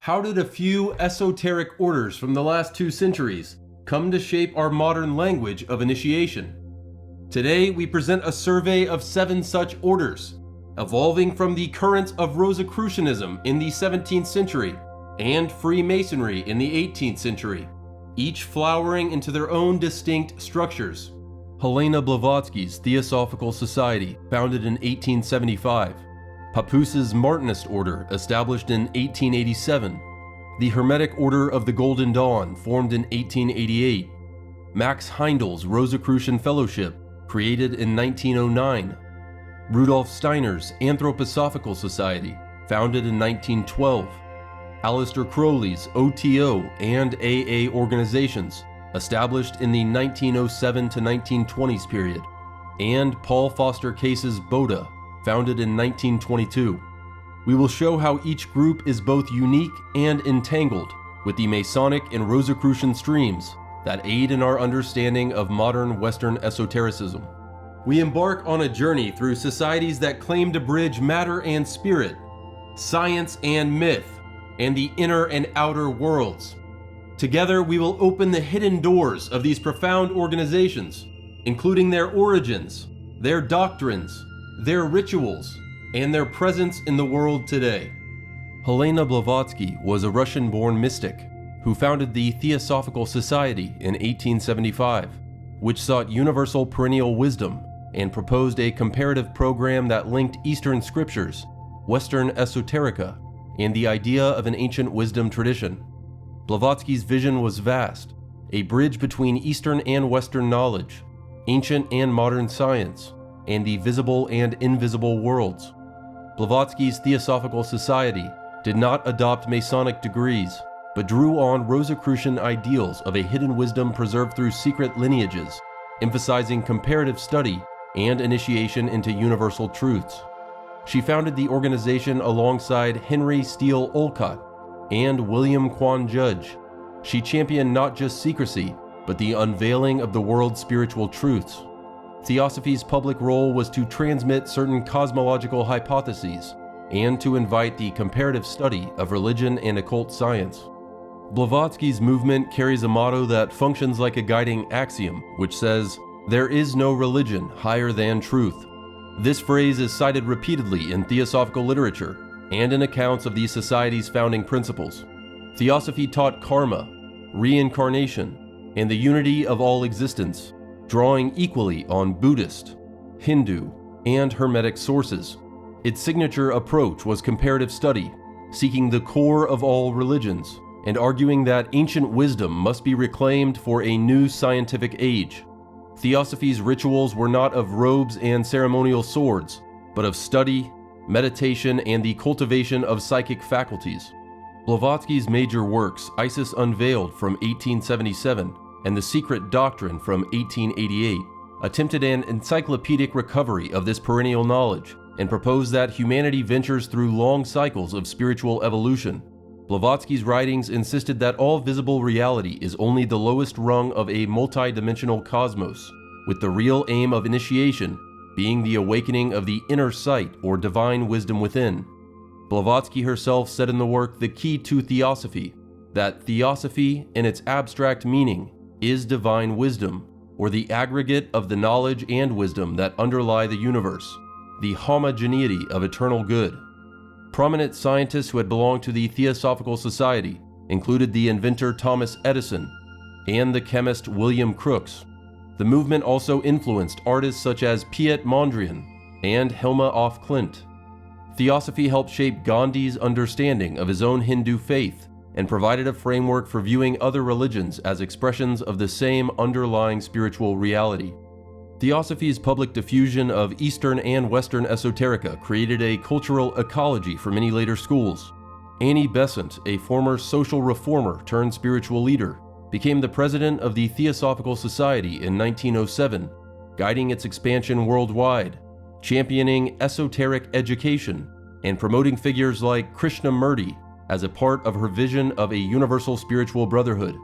How did a few esoteric orders from the last 2 centuries come to shape our modern language of initiation? Today, we present a survey of 7 such orders, evolving from the currents of Rosicrucianism in the 17th century and Freemasonry in the 18th century, each flowering into their own distinct structures. Helena Blavatsky's Theosophical Society, founded in 1875. Papus's Martinist order, established in 1887. The Hermetic Order of the Golden Dawn, formed in 1888. Max Heindel's Rosicrucian Fellowship, created in 1909. Rudolf Steiner's Anthroposophical Society, founded in 1912. Aleister Crowley's O.T.O. and A.A. organizations, established in the 1907 to 1920s period. And Paul Foster Case's B.o.t.A., founded in 1922. We will show how each group is both unique and entangled with the Masonic and Rosicrucian streams that aid in our understanding of modern Western esotericism. We embark on a journey through societies that claim to bridge matter and spirit, science and myth, and the inner and outer worlds. Together, we will open the hidden doors of these profound organizations, including their origins, their doctrines, their rituals, and their presence in the world today. Helena Blavatsky was a Russian-born mystic who founded the Theosophical Society in 1875, which sought universal perennial wisdom and proposed a comparative program that linked Eastern scriptures, Western esoterica, and the idea of an ancient wisdom tradition. Blavatsky's vision was vast, a bridge between Eastern and Western knowledge, ancient and modern science, and the visible and invisible worlds. Blavatsky's Theosophical Society did not adopt Masonic degrees, but drew on Rosicrucian ideals of a hidden wisdom preserved through secret lineages, emphasizing comparative study and initiation into universal truths. She founded the organization alongside Henry Steele Olcott and William Quan Judge. She championed not just secrecy, but the unveiling of the world's spiritual truths. Theosophy's public role was to transmit certain cosmological hypotheses and to invite the comparative study of religion and occult science. Blavatsky's movement carries a motto that functions like a guiding axiom, which says, "There is no religion higher than truth." This phrase is cited repeatedly in theosophical literature and in accounts of the society's founding principles. Theosophy taught karma, reincarnation, and the unity of all existence, drawing equally on Buddhist, Hindu, and Hermetic sources. Its signature approach was comparative study, seeking the core of all religions, and arguing that ancient wisdom must be reclaimed for a new scientific age. Theosophy's rituals were not of robes and ceremonial swords, but of study, meditation, and the cultivation of psychic faculties. Blavatsky's major works, Isis Unveiled from 1877, and The Secret Doctrine from 1888, attempted an encyclopedic recovery of this perennial knowledge and proposed that humanity ventures through long cycles of spiritual evolution. Blavatsky's writings insisted that all visible reality is only the lowest rung of a multi-dimensional cosmos, with the real aim of initiation being the awakening of the inner sight or divine wisdom within. Blavatsky herself said in the work The Key to Theosophy that Theosophy, in its abstract meaning, is divine wisdom, or the aggregate of the knowledge and wisdom that underlie the universe, the homogeneity of eternal good. Prominent scientists who had belonged to the Theosophical Society included the inventor Thomas Edison and the chemist William Crookes. The movement also influenced artists such as Piet Mondrian and Helma af Klint. Theosophy helped shape Gandhi's understanding of his own Hindu faith and provided a framework for viewing other religions as expressions of the same underlying spiritual reality. Theosophy's public diffusion of Eastern and Western esoterica created a cultural ecology for many later schools. Annie Besant, a former social reformer turned spiritual leader, became the president of the Theosophical Society in 1907, guiding its expansion worldwide, championing esoteric education, and promoting figures like Krishnamurti as a part of her vision of a universal spiritual brotherhood.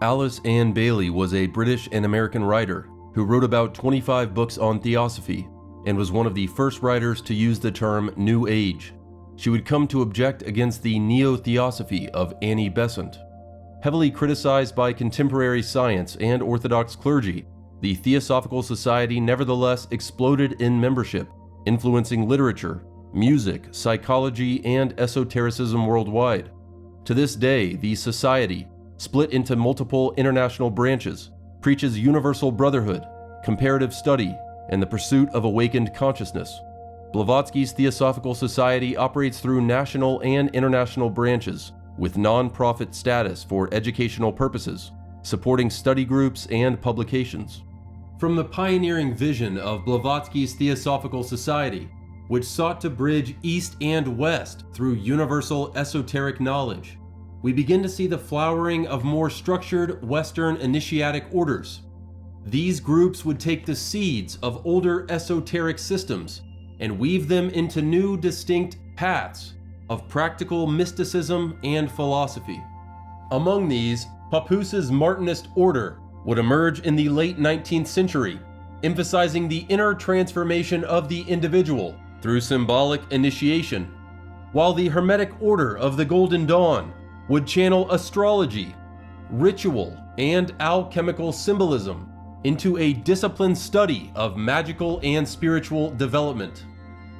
Alice Ann Bailey was a British and American writer who wrote about 25 books on theosophy and was one of the first writers to use the term New Age. she would come to object against the neo-theosophy of Annie Besant. Heavily criticized by contemporary science and Orthodox clergy, the Theosophical Society nevertheless exploded in membership, influencing literature, music, psychology, and esotericism worldwide. To this day, the society, split into multiple international branches, preaches universal brotherhood, comparative study, and the pursuit of awakened consciousness. Blavatsky's Theosophical Society operates through national and international branches, with non-profit status for educational purposes, supporting study groups and publications. From the pioneering vision of Blavatsky's Theosophical Society, which sought to bridge East and West through universal esoteric knowledge, we begin to see the flowering of more structured Western initiatic orders. These groups would take the seeds of older esoteric systems and weave them into new distinct paths of practical mysticism and philosophy. Among these, Papus's Martinist order would emerge in the late 19th century, emphasizing the inner transformation of the individual through symbolic initiation, while the Hermetic order of the Golden Dawn would channel astrology, ritual, and alchemical symbolism into a disciplined study of magical and spiritual development.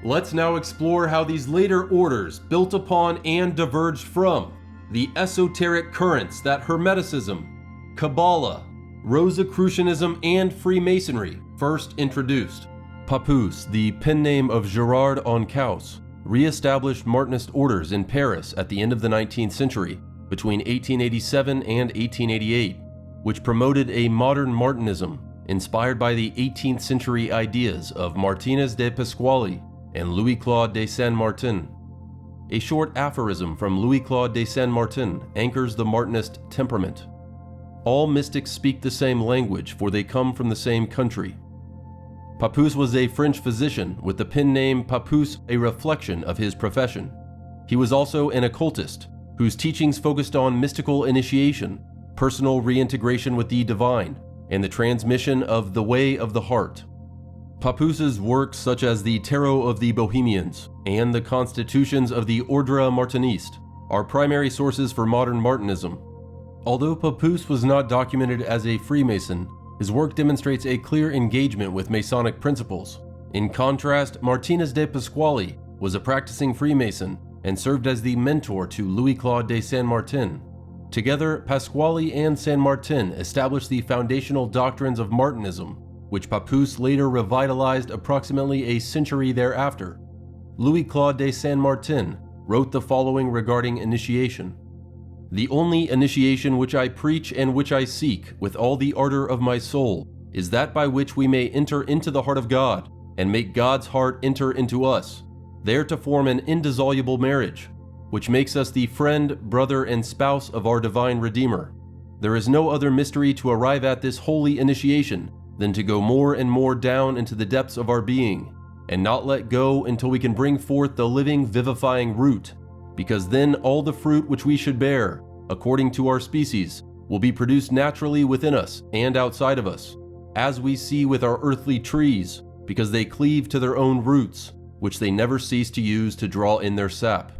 Let's now explore how these later orders built upon and diverged from the esoteric currents that Hermeticism, Qabalah, Rosicrucianism, and Freemasonry first introduced. Papus, the pen name of Gérard Encausse, re-established Martinist orders in Paris at the end of the 19th century, between 1887 and 1888, which promoted a modern Martinism inspired by the 18th century ideas of Martinez de Pasquale and Louis-Claude de Saint-Martin. A short aphorism from Louis-Claude de Saint-Martin anchors the Martinist temperament. All mystics speak the same language, for they come from the same country. Papus was a French physician with the pen name Papus, a reflection of his profession. He was also an occultist, whose teachings focused on mystical initiation, personal reintegration with the divine, and the transmission of the way of the heart. Papus's works such as the Tarot of the Bohemians and the Constitutions of the Ordre Martiniste are primary sources for modern Martinism. Although Papus was not documented as a Freemason, his work demonstrates a clear engagement with Masonic principles. In contrast, Martinez de Pasquale was a practicing Freemason and served as the mentor to Louis-Claude de Saint-Martin. Together, Pasquale and Saint-Martin established the foundational doctrines of Martinism, which Papus later revitalized approximately a century thereafter. Louis-Claude de Saint-Martin wrote the following regarding initiation. "The only initiation which I preach and which I seek with all the ardor of my soul is that by which we may enter into the heart of God and make God's heart enter into us, there to form an indissoluble marriage, which makes us the friend, brother, and spouse of our divine Redeemer. There is no other mystery to arrive at this holy initiation than to go more and more down into the depths of our being, and not let go until we can bring forth the living, vivifying root, because then all the fruit which we should bear, according to our species, will be produced naturally within us and outside of us, as we see with our earthly trees, because they cleave to their own roots, which they never cease to use to draw in their sap."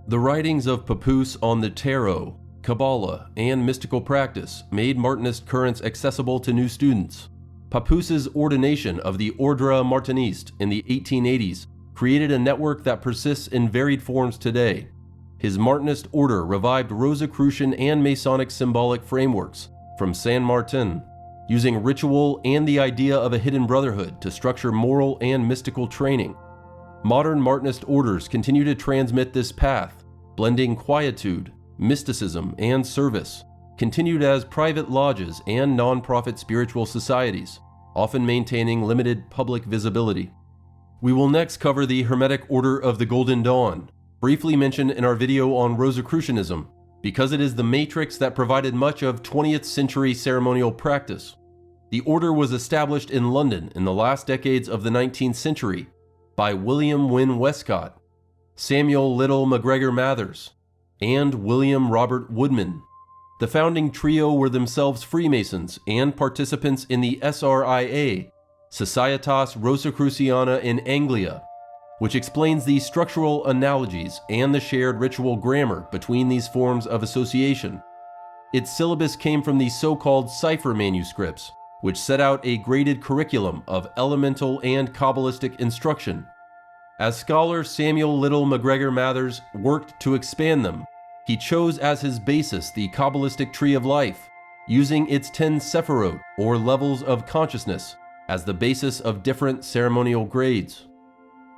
The writings of Papus on the Tarot, Qabalah, and mystical practice made Martinist currents accessible to new students. Papus's ordination of the Ordre Martiniste in the 1880s created a network that persists in varied forms today. His Martinist order revived Rosicrucian and Masonic symbolic frameworks from Saint-Martin, using ritual and the idea of a hidden brotherhood to structure moral and mystical training. Modern Martinist orders continue to transmit this path, blending quietude, mysticism, and service, continued as private lodges and non-profit spiritual societies, often maintaining limited public visibility. We will next cover the Hermetic Order of the Golden Dawn, briefly mentioned in our video on Rosicrucianism, because it is the matrix that provided much of 20th century ceremonial practice. The order was established in London in the last decades of the 19th century by William Wynne Westcott, Samuel Little MacGregor Mathers, and William Robert Woodman. The founding trio were themselves Freemasons and participants in the SRIA, Societas Rosicruciana in Anglia. which explains the structural analogies and the shared ritual grammar between these forms of association. Its syllabus came from the so-called cipher manuscripts, which set out a graded curriculum of elemental and Kabbalistic instruction. As scholar Samuel Little MacGregor Mathers worked to expand them, he chose as his basis the Kabbalistic tree of life, using its 10 sephirot, or levels of consciousness, as the basis of different ceremonial grades.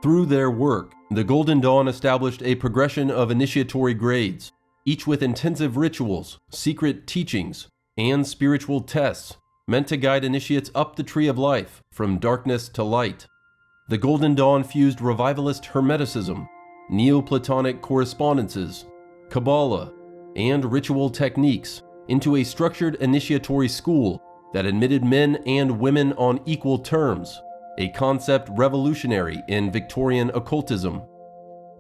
Through their work, the Golden Dawn established a progression of initiatory grades, each with intensive rituals, secret teachings, and spiritual tests meant to guide initiates up the tree of life from darkness to light. The Golden Dawn fused revivalist Hermeticism, Neoplatonic correspondences, Qabalah, and ritual techniques into a structured initiatory school that admitted men and women on equal terms, a concept revolutionary in Victorian occultism.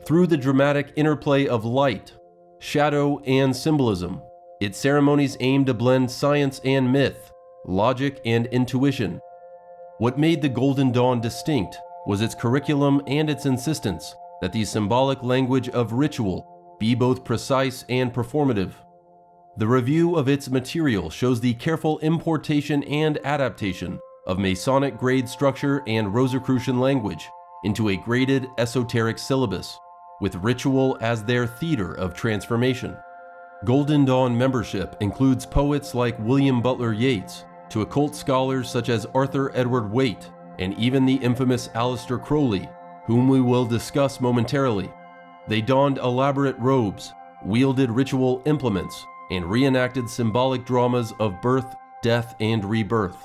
Through the dramatic interplay of light, shadow, and symbolism, its ceremonies aimed to blend science and myth, logic and intuition. What made the Golden Dawn distinct was its curriculum and its insistence that the symbolic language of ritual be both precise and performative. The review of its material shows the careful importation and adaptation of Masonic grade structure and Rosicrucian language into a graded esoteric syllabus, with ritual as their theater of transformation. Golden Dawn membership includes poets like William Butler Yeats, to occult scholars such as Arthur Edward Waite, and even the infamous Aleister Crowley, whom we will discuss momentarily. They donned elaborate robes, wielded ritual implements, and reenacted symbolic dramas of birth, death, and rebirth.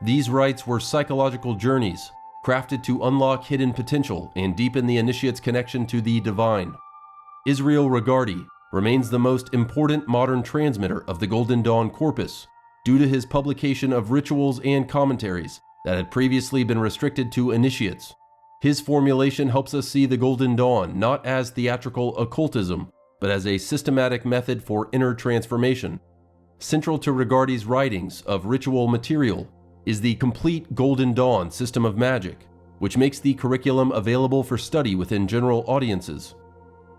These rites were psychological journeys, crafted to unlock hidden potential and deepen the initiate's connection to the divine. Israel Regardie remains the most important modern transmitter of the Golden Dawn corpus, due to his publication of rituals and commentaries that had previously been restricted to initiates. His formulation helps us see the Golden Dawn not as theatrical occultism, but as a systematic method for inner transformation. Central to Regardie's writings of ritual material is the complete Golden Dawn system of magic, which makes the curriculum available for study within general audiences.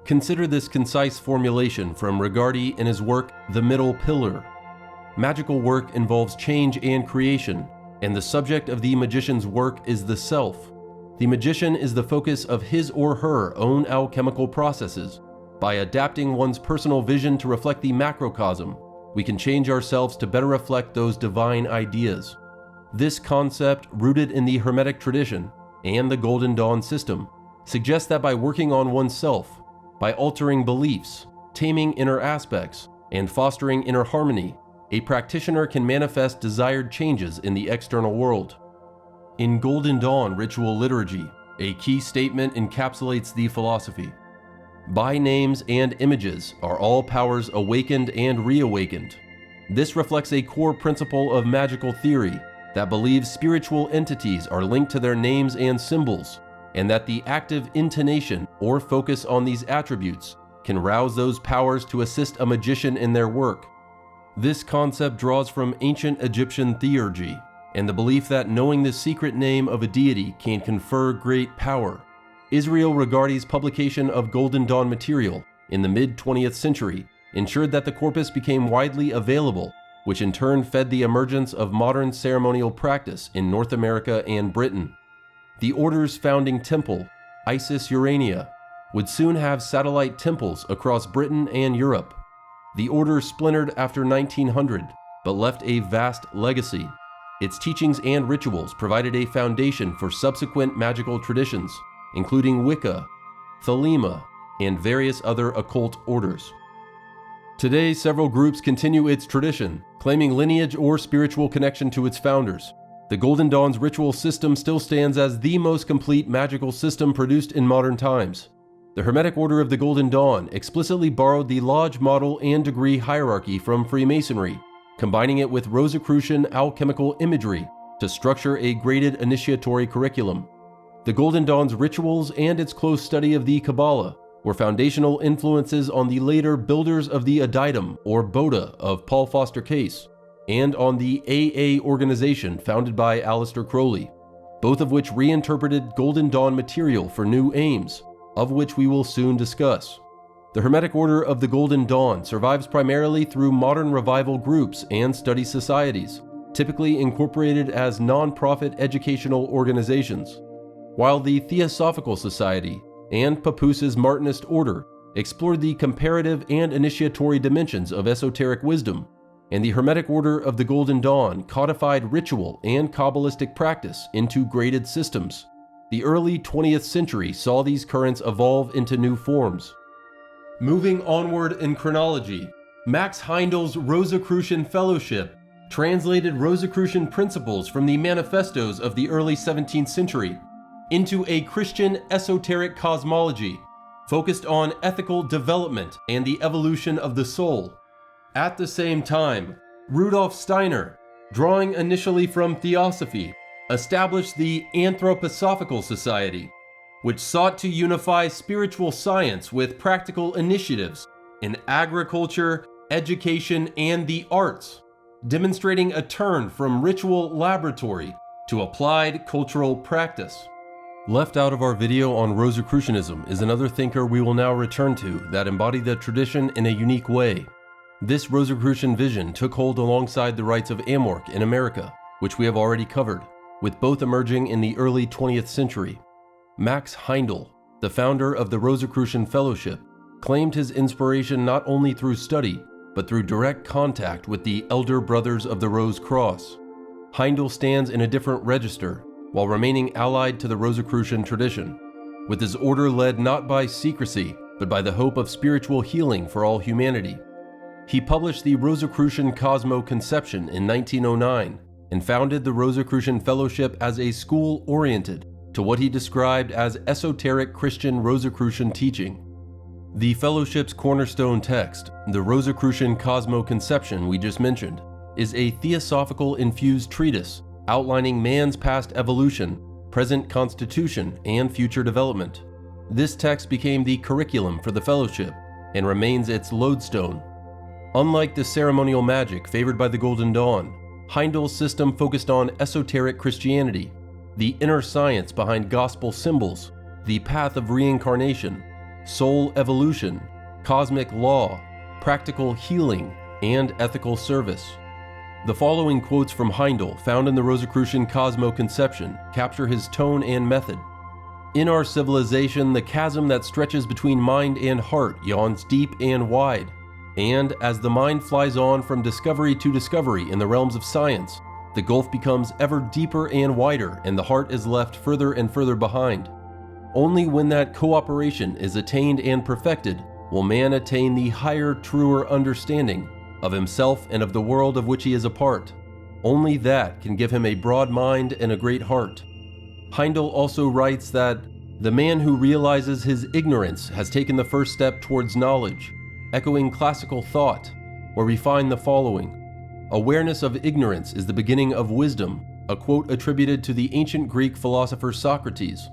Consider this concise formulation from Regardie in his work, The Middle Pillar. Magical work involves change and creation, and the subject of the magician's work is the self. The magician is the focus of his or her own alchemical processes. By adapting one's personal vision to reflect the macrocosm, we can change ourselves to better reflect those divine ideas. This concept, rooted in the Hermetic tradition and the Golden Dawn system, suggests that by working on oneself, by altering beliefs, taming inner aspects, and fostering inner harmony, a practitioner can manifest desired changes in the external world. In Golden Dawn ritual liturgy, a key statement encapsulates the philosophy. By names and images are all powers awakened and reawakened. This reflects a core principle of magical theory that believes spiritual entities are linked to their names and symbols, and that the active intonation or focus on these attributes can rouse those powers to assist a magician in their work. This concept draws from ancient Egyptian theurgy and the belief that knowing the secret name of a deity can confer great power. Israel Regardie's publication of Golden Dawn material in the mid-20th century ensured that the corpus became widely available, which in turn fed the emergence of modern ceremonial practice in North America and Britain. The order's founding temple, Isis Urania, would soon have satellite temples across Britain and Europe. The order splintered after 1900, but left a vast legacy. Its teachings and rituals provided a foundation for subsequent magical traditions, including Wicca, Thelema, and various other occult orders. Today, several groups continue its tradition, claiming lineage or spiritual connection to its founders. The Golden Dawn's ritual system still stands as the most complete magical system produced in modern times. The Hermetic Order of the Golden Dawn explicitly borrowed the lodge model and degree hierarchy from Freemasonry, combining it with Rosicrucian alchemical imagery to structure a graded initiatory curriculum. The Golden Dawn's rituals and its close study of the Qabalah were foundational influences on the later builders of the Adytum or B.o.t.A of Paul Foster Case, and on the AA organization founded by Aleister Crowley. both of which reinterpreted Golden Dawn material for new aims, of which we will soon discuss. The Hermetic Order of the Golden Dawn survives primarily through modern revival groups and study societies, typically incorporated as non-profit educational organizations, while the Theosophical Society and Papus's Martinist order explored the comparative and initiatory dimensions of esoteric wisdom, and the Hermetic Order of the Golden Dawn codified ritual and Kabbalistic practice into graded systems. The early 20th century saw these currents evolve into new forms. Moving onward in chronology, Max Heindel's Rosicrucian Fellowship translated Rosicrucian principles from the manifestos of the early 17th century into a Christian esoteric cosmology focused on ethical development and the evolution of the soul. At the same time, Rudolf Steiner, drawing initially from Theosophy, established the Anthroposophical Society, which sought to unify spiritual science with practical initiatives in agriculture, education, and the arts, demonstrating a turn from ritual laboratory to applied cultural practice. Left out of our video on Rosicrucianism is another thinker we will now return to that embodied the tradition in a unique way. This Rosicrucian vision took hold alongside the rites of Amorc in America, which we have already covered, with both emerging in the early 20th century. Max Heindel, the founder of the Rosicrucian Fellowship, claimed his inspiration not only through study, but through direct contact with the Elder Brothers of the Rose Cross. Heindel stands in a different register, while remaining allied to the Rosicrucian tradition, with his order led not by secrecy, but by the hope of spiritual healing for all humanity. He published the Rosicrucian Cosmo-conception in 1909, and founded the Rosicrucian Fellowship as a school oriented to what he described as esoteric Christian Rosicrucian teaching. The Fellowship's cornerstone text, the Rosicrucian Cosmo-conception we just mentioned, is a theosophical-infused treatise outlining man's past evolution, present constitution, and future development. This text became the curriculum for the Fellowship and remains its lodestone. Unlike the ceremonial magic favored by the Golden Dawn, Heindel's system focused on esoteric Christianity, the inner science behind gospel symbols, the path of reincarnation, soul evolution, cosmic law, practical healing, and ethical service. The following quotes from Heindel, found in the Rosicrucian Cosmo-conception, capture his tone and method. "In our civilization, the chasm that stretches between mind and heart yawns deep and wide, and as the mind flies on from discovery to discovery in the realms of science, the gulf becomes ever deeper and wider, and the heart is left further and further behind. Only when that cooperation is attained and perfected will man attain the higher, truer understanding of himself and of the world of which he is a part. Only that can give him a broad mind and a great heart." Heindel also writes that the man who realizes his ignorance has taken the first step towards knowledge, echoing classical thought, where we find the following: "Awareness of ignorance is the beginning of wisdom," a quote attributed to the ancient Greek philosopher Socrates.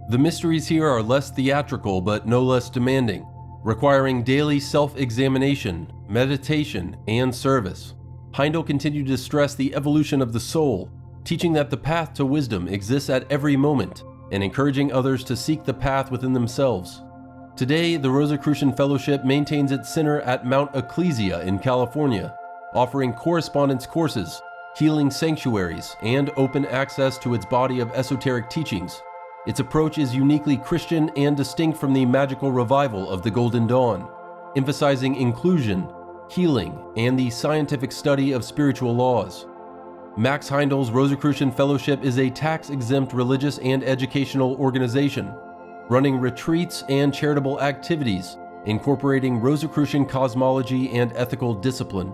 The mysteries here are less theatrical but no less demanding, requiring daily self-examination, meditation, and service. Heindel continued to stress the evolution of the soul, teaching that the path to wisdom exists at every moment, and encouraging others to seek the path within themselves. Today, the Rosicrucian Fellowship maintains its center at Mount Ecclesia in California, offering correspondence courses, healing sanctuaries, and open access to its body of esoteric teachings. Its approach is uniquely Christian and distinct from the magical revival of the Golden Dawn, emphasizing inclusion, healing, and the scientific study of spiritual laws. Max Heindel's Rosicrucian Fellowship is a tax-exempt religious and educational organization, running retreats and charitable activities, incorporating Rosicrucian cosmology and ethical discipline.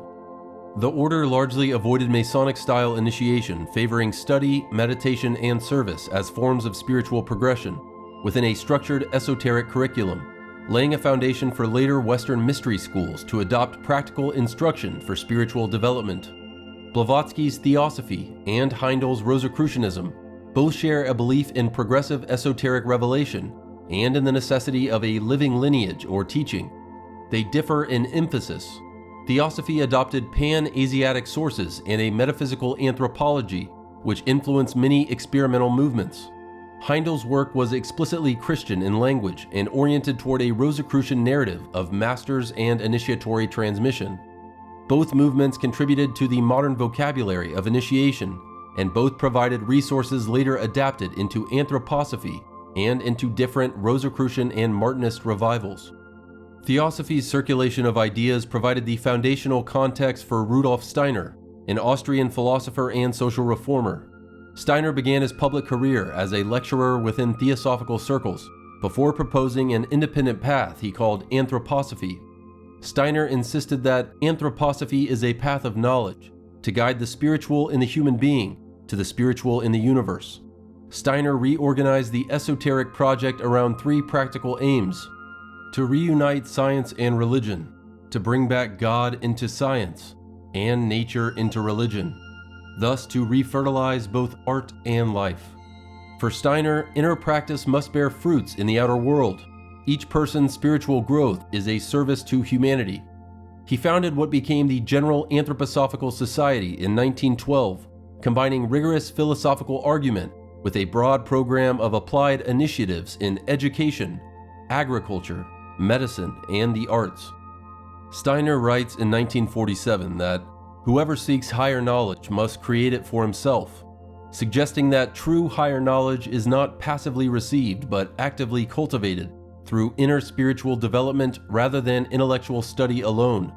The order largely avoided Masonic-style initiation, favoring study, meditation, and service as forms of spiritual progression, within a structured esoteric curriculum, laying a foundation for later Western mystery schools to adopt practical instruction for spiritual development. Blavatsky's Theosophy and Heindel's Rosicrucianism both share a belief in progressive esoteric revelation and in the necessity of a living lineage or teaching. They differ in emphasis. Theosophy adopted pan-Asiatic sources and a metaphysical anthropology which influenced many experimental movements. Heindel's work was explicitly Christian in language and oriented toward a Rosicrucian narrative of masters and initiatory transmission. Both movements contributed to the modern vocabulary of initiation, and both provided resources later adapted into Anthroposophy and into different Rosicrucian and Martinist revivals. Theosophy's circulation of ideas provided the foundational context for Rudolf Steiner, an Austrian philosopher and social reformer. Steiner began his public career as a lecturer within Theosophical circles before proposing an independent path he called Anthroposophy. Steiner insisted that Anthroposophy is a path of knowledge to guide the spiritual in the human being to the spiritual in the universe. Steiner reorganized the esoteric project around three practical aims: to reunite science and religion, to bring back God into science, and nature into religion, thus to refertilize both art and life. For Steiner, inner practice must bear fruits in the outer world. Each person's spiritual growth is a service to humanity. He founded what became the General Anthroposophical Society in 1912, combining rigorous philosophical argument with a broad program of applied initiatives in education, agriculture, medicine, and the arts. Steiner writes in 1947 that whoever seeks higher knowledge must create it for himself, suggesting that true higher knowledge is not passively received but actively cultivated through inner spiritual development rather than intellectual study alone.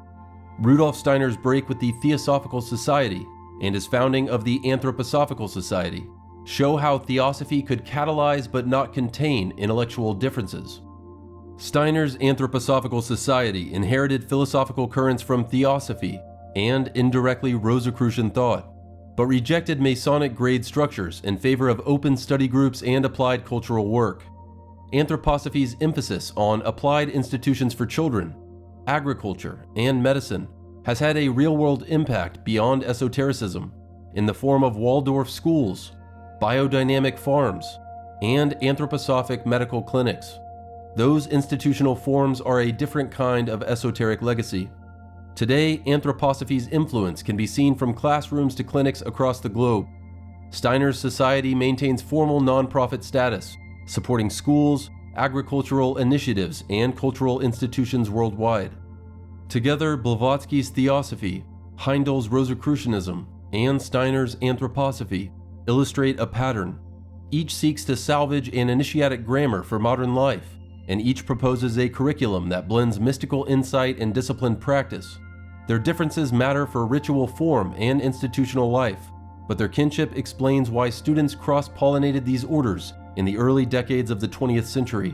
Rudolf Steiner's break with the Theosophical Society and his founding of the Anthroposophical Society show how Theosophy could catalyze but not contain intellectual differences. Steiner's Anthroposophical Society inherited philosophical currents from Theosophy and indirectly Rosicrucian thought, but rejected Masonic grade structures in favor of open study groups and applied cultural work. Anthroposophy's emphasis on applied institutions for children, agriculture, and medicine has had a real-world impact beyond esotericism in the form of Waldorf schools, biodynamic farms, and anthroposophic medical clinics. Those institutional forms are a different kind of esoteric legacy. Today, Anthroposophy's influence can be seen from classrooms to clinics across the globe. Steiner's society maintains formal nonprofit status, supporting schools, agricultural initiatives, and cultural institutions worldwide. Together, Blavatsky's Theosophy, Heindel's Rosicrucianism, and Steiner's Anthroposophy illustrate a pattern. Each seeks to salvage an initiatic grammar for modern life, and each proposes a curriculum that blends mystical insight and disciplined practice. Their differences matter for ritual form and institutional life, but their kinship explains why students cross-pollinated these orders in the early decades of the 20th century.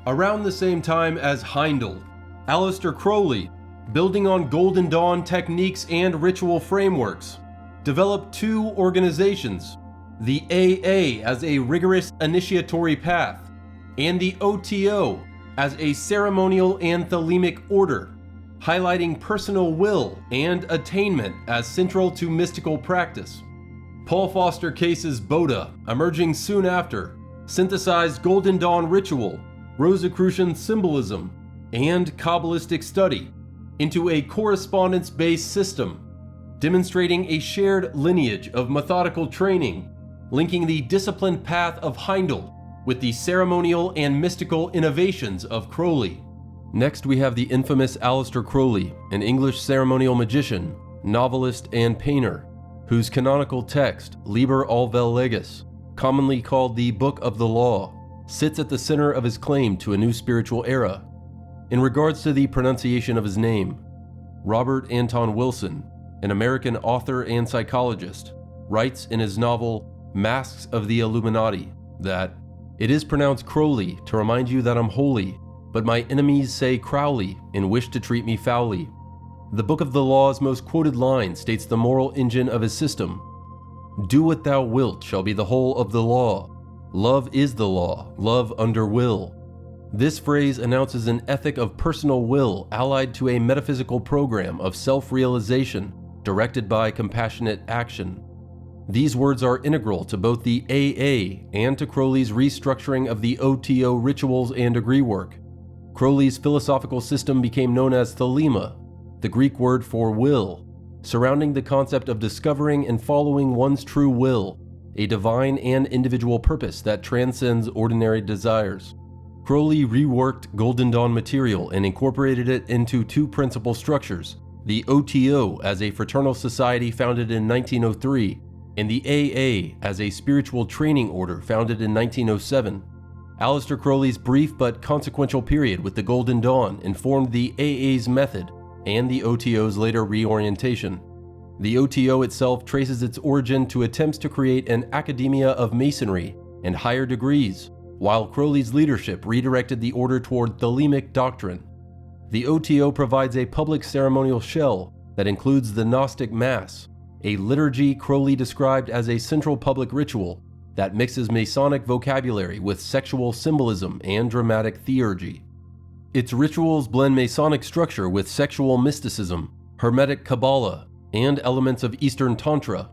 Around the same time as Heindel, Aleister Crowley, building on Golden Dawn techniques and ritual frameworks, developed two organizations, the AA as a rigorous initiatory path, and the O.T.O as a ceremonial and thelemic order, highlighting personal will and attainment as central to mystical practice. Paul Foster Case's B.o.t.A, emerging soon after, synthesized Golden Dawn ritual, Rosicrucian symbolism, and Kabbalistic study into a correspondence-based system, demonstrating a shared lineage of methodical training, linking the disciplined path of Heindel with the ceremonial and mystical innovations of Crowley. Next, we have the infamous Aleister Crowley, an English ceremonial magician, novelist, and painter, whose canonical text, Liber Alvel Legis, commonly called the Book of the Law, sits at the center of his claim to a new spiritual era. In regards to the pronunciation of his name, Robert Anton Wilson, an American author and psychologist, writes in his novel Masks of the Illuminati that it is pronounced Crowley to remind you that I'm holy, but my enemies say Crowley and wish to treat me foully. The Book of the Law's most quoted line states the moral engine of his system. Do what thou wilt shall be the whole of the law. Love is the law, love under will. This phrase announces an ethic of personal will allied to a metaphysical program of self-realization directed by compassionate action. These words are integral to both the AA and to Crowley's restructuring of the O.T.O rituals and degree work. Crowley's philosophical system became known as Thelema, the Greek word for will, surrounding the concept of discovering and following one's true will, a divine and individual purpose that transcends ordinary desires. Crowley reworked Golden Dawn material and incorporated it into two principal structures, the O.T.O as a fraternal society founded in 1903, and the A.A as a spiritual training order founded in 1907. Aleister Crowley's brief but consequential period with the Golden Dawn informed the A.A.'s method and the O.T.O's later reorientation. The O.T.O itself traces its origin to attempts to create an academia of masonry and higher degrees, while Crowley's leadership redirected the order toward Thelemic doctrine. The O.T.O provides a public ceremonial shell that includes the Gnostic Mass, a liturgy Crowley described as a central public ritual that mixes Masonic vocabulary with sexual symbolism and dramatic theurgy. Its rituals blend Masonic structure with sexual mysticism, Hermetic Qabalah, and elements of Eastern Tantra.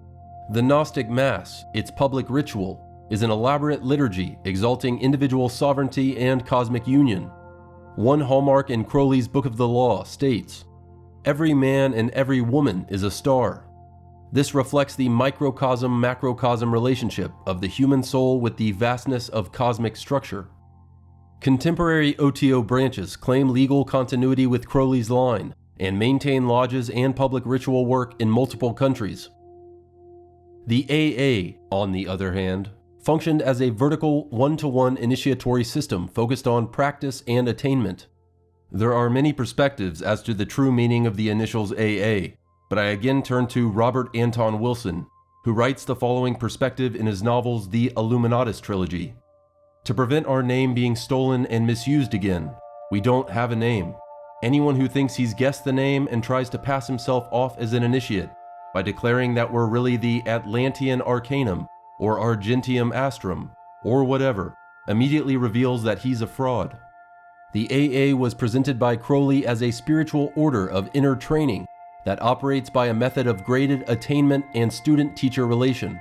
The Gnostic Mass, its public ritual, is an elaborate liturgy exalting individual sovereignty and cosmic union. One hallmark in Crowley's Book of the Law states, "Every man and every woman is a star." This reflects the microcosm-macrocosm relationship of the human soul with the vastness of cosmic structure. Contemporary O.T.O branches claim legal continuity with Crowley's line and maintain lodges and public ritual work in multiple countries. The A.A., on the other hand, functioned as a vertical one-to-one initiatory system focused on practice and attainment. There are many perspectives as to the true meaning of the initials A.A., but I again turn to Robert Anton Wilson, who writes the following perspective in his novels The Illuminatus trilogy. To prevent our name being stolen and misused again, we don't have a name. Anyone who thinks he's guessed the name and tries to pass himself off as an initiate by declaring that we're really the Atlantean Arcanum or Argentium Astrum, or whatever, immediately reveals that he's a fraud. The A.A. was presented by Crowley as a spiritual order of inner training that operates by a method of graded attainment and student-teacher relation.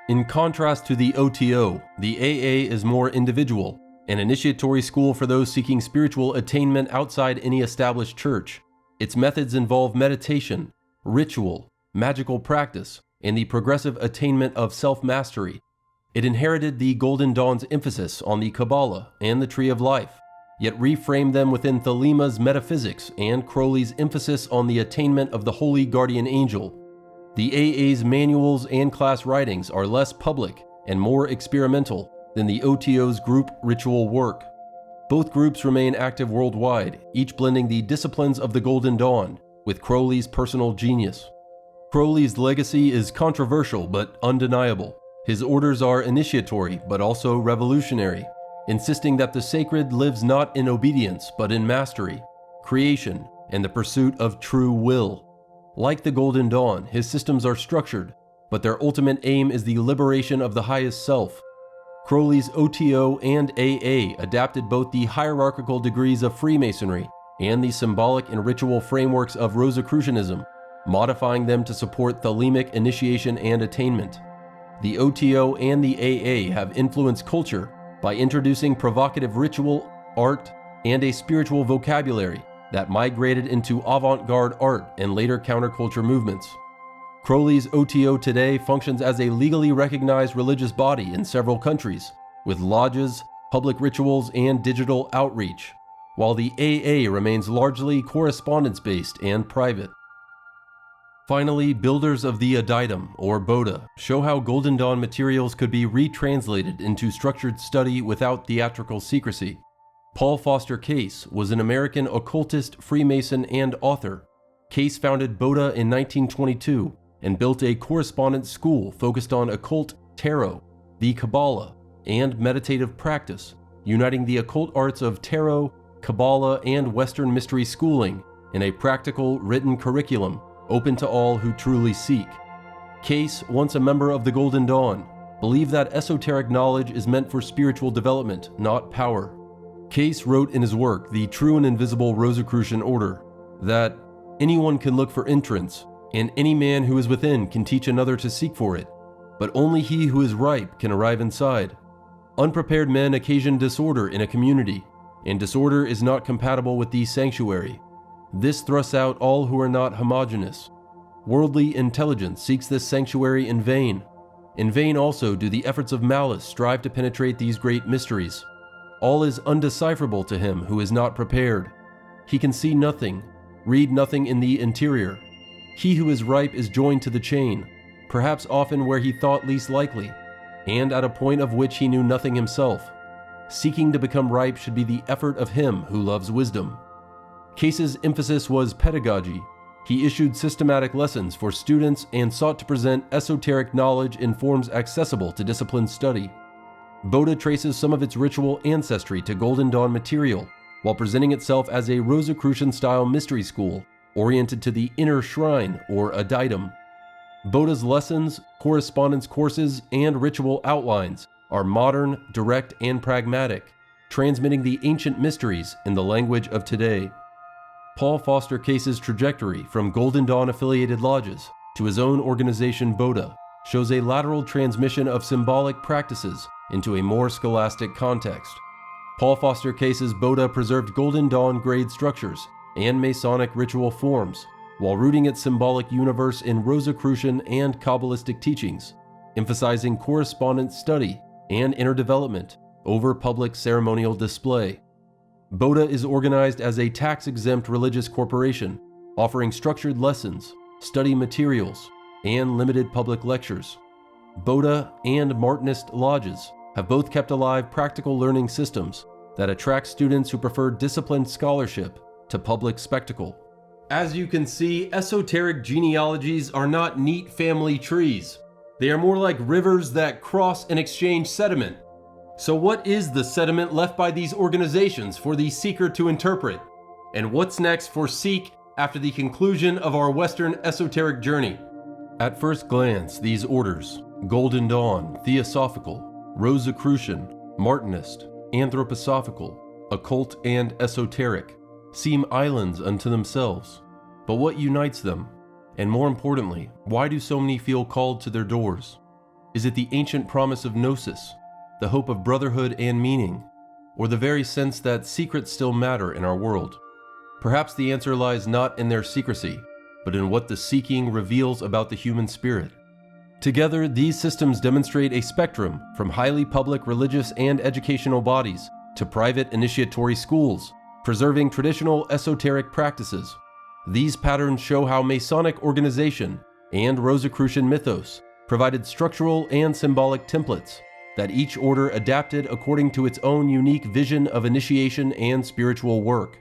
In contrast to the O.T.O, the A.A. is more individual, an initiatory school for those seeking spiritual attainment outside any established church. Its methods involve meditation, ritual, magical practice, and the progressive attainment of self-mastery. It inherited the Golden Dawn's emphasis on the Qabalah and the Tree of Life, yet reframed them within Thelema's metaphysics and Crowley's emphasis on the attainment of the Holy Guardian Angel. The A.A.'s manuals and class writings are less public and more experimental than the O.T.O's group ritual work. Both groups remain active worldwide, each blending the disciplines of the Golden Dawn with Crowley's personal genius. Crowley's legacy is controversial but undeniable. His orders are initiatory but also revolutionary, insisting that the sacred lives not in obedience but in mastery, creation, and the pursuit of true will. Like the Golden Dawn, his systems are structured, but their ultimate aim is the liberation of the highest self. Crowley's O.T.O and A.A. adapted both the hierarchical degrees of Freemasonry and the symbolic and ritual frameworks of Rosicrucianism, modifying them to support Thelemic initiation and attainment. The O.T.O and the A.A. have influenced culture by introducing provocative ritual, art, and a spiritual vocabulary that migrated into avant-garde art and later counterculture movements. Crowley's O.T.O today functions as a legally recognized religious body in several countries, with lodges, public rituals, and digital outreach, while the A.A. remains largely correspondence-based and private. Finally, builders of the Adytum, or B.o.t.A, show how Golden Dawn materials could be retranslated into structured study without theatrical secrecy. Paul Foster Case was an American occultist, Freemason, and author. Case founded B.o.t.A in 1922 and built a correspondence school focused on occult, tarot, the Qabalah, and meditative practice, uniting the occult arts of tarot, Qabalah, and Western mystery schooling in a practical, written curriculum open to all who truly seek. Case, once a member of the Golden Dawn, believed that esoteric knowledge is meant for spiritual development, not power. Case wrote in his work, The True and Invisible Rosicrucian Order, that anyone can look for entrance, and any man who is within can teach another to seek for it, but only he who is ripe can arrive inside. Unprepared men occasion disorder in a community, and disorder is not compatible with the sanctuary. This thrusts out all who are not homogeneous. worldly intelligence seeks this sanctuary in vain. In vain also do the efforts of malice strive to penetrate these great mysteries. All is undecipherable to him who is not prepared. He can see nothing, read nothing in the interior. He who is ripe is joined to the chain, perhaps often where he thought least likely, and at a point of which he knew nothing himself. Seeking to become ripe should be the effort of him who loves wisdom. Case's emphasis was pedagogy. He issued systematic lessons for students and sought to present esoteric knowledge in forms accessible to disciplined study. B.o.T.A traces some of its ritual ancestry to Golden Dawn material, while presenting itself as a Rosicrucian-style mystery school oriented to the inner shrine, or Adytum. B.o.T.A's lessons, correspondence courses, and ritual outlines are modern, direct, and pragmatic, transmitting the ancient mysteries in the language of today. Paul Foster Case's trajectory from Golden Dawn-affiliated lodges to his own organization B.o.T.A shows a lateral transmission of symbolic practices into a more scholastic context. Paul Foster Case's B.o.T.A preserved Golden Dawn grade structures and Masonic ritual forms, while rooting its symbolic universe in Rosicrucian and Kabbalistic teachings, emphasizing correspondence study and inner development over public ceremonial display. B.o.T.A is organized as a tax-exempt religious corporation, offering structured lessons, study materials, and limited public lectures. B.o.T.A and Martinist lodges have both kept alive practical learning systems that attract students who prefer disciplined scholarship to public spectacle. As you can see, esoteric genealogies are not neat family trees. They are more like rivers that cross and exchange sediment. So what is the sediment left by these organizations for the seeker to interpret? And what's next for S.E.E.K after the conclusion of our Western esoteric journey? At first glance, these orders, Golden Dawn, Theosophical, Rosicrucian, Martinist, Anthroposophical, occult, and esoteric, seem islands unto themselves. But what unites them? And more importantly, why do so many feel called to their doors? Is it the ancient promise of gnosis, the hope of brotherhood and meaning, or the very sense that secrets still matter in our world? Perhaps the answer lies not in their secrecy, but in what the seeking reveals about the human spirit. Together, these systems demonstrate a spectrum from highly public religious and educational bodies to private initiatory schools, preserving traditional esoteric practices. These patterns show how Masonic organization and Rosicrucian mythos provided structural and symbolic templates that each order adapted according to its own unique vision of initiation and spiritual work.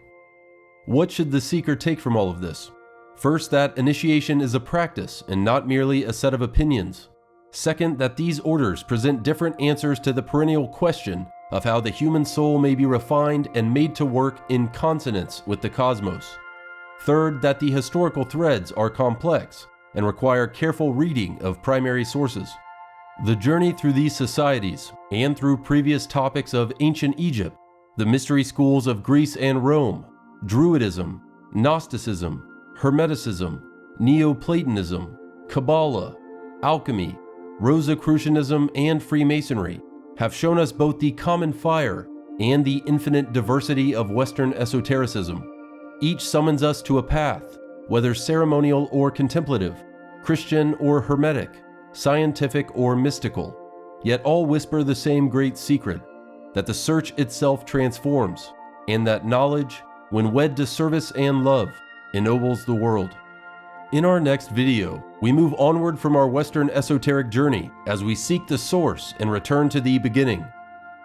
What should the seeker take from all of this? First, that initiation is a practice and not merely a set of opinions. Second, that these orders present different answers to the perennial question of how the human soul may be refined and made to work in consonance with the cosmos. Third, that the historical threads are complex and require careful reading of primary sources. The journey through these societies and through previous topics of ancient Egypt, the mystery schools of Greece and Rome, Druidism, Gnosticism, Hermeticism, Neoplatonism, Qabalah, alchemy, Rosicrucianism, and Freemasonry have shown us both the common fire and the infinite diversity of Western esotericism. Each summons us to a path, whether ceremonial or contemplative, Christian or Hermetic, scientific or mystical, yet all whisper the same great secret, that the search itself transforms, and that knowledge, when wed to service and love, ennobles the world. In our next video, we move onward from our Western esoteric journey as we seek the source and return to the beginning.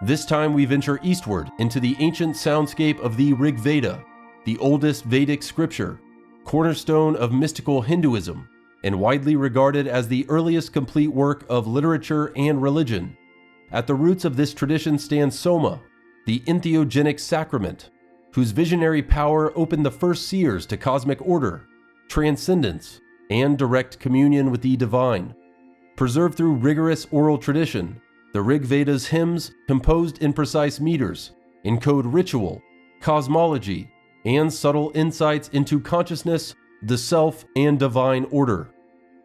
This time we venture eastward into the ancient soundscape of the Rig Veda, the oldest Vedic scripture, cornerstone of mystical Hinduism, and widely regarded as the earliest complete work of literature and religion. At the roots of this tradition stands Soma, the Entheogenic sacrament, whose visionary power opened the first seers to cosmic order, transcendence, and direct communion with the divine. Preserved through rigorous oral tradition, the Rig Veda's hymns, composed in precise meters, encode ritual, cosmology, and subtle insights into consciousness, the self, and divine order.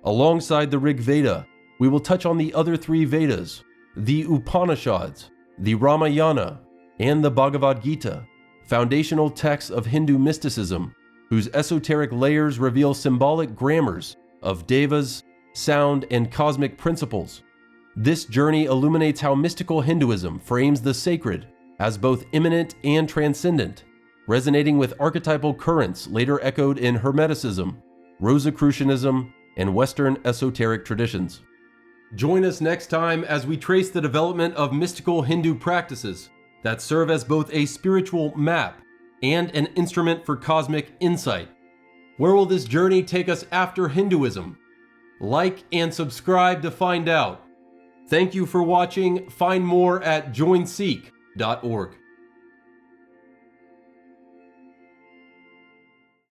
Alongside the Rig Veda, we will touch on the other three Vedas, the Upanishads, the Ramayana, and the Bhagavad Gita, foundational texts of Hindu mysticism, whose esoteric layers reveal symbolic grammars of devas, sound, and cosmic principles. This journey illuminates how mystical Hinduism frames the sacred as both immanent and transcendent, resonating with archetypal currents later echoed in Hermeticism, Rosicrucianism, and Western esoteric traditions. Join us next time as we trace the development of mystical Hindu practices that serve as both a spiritual map and an instrument for cosmic insight. Where will this journey take us after Hinduism? Like and subscribe to find out. Thank you for watching. Find more at joinseek.org.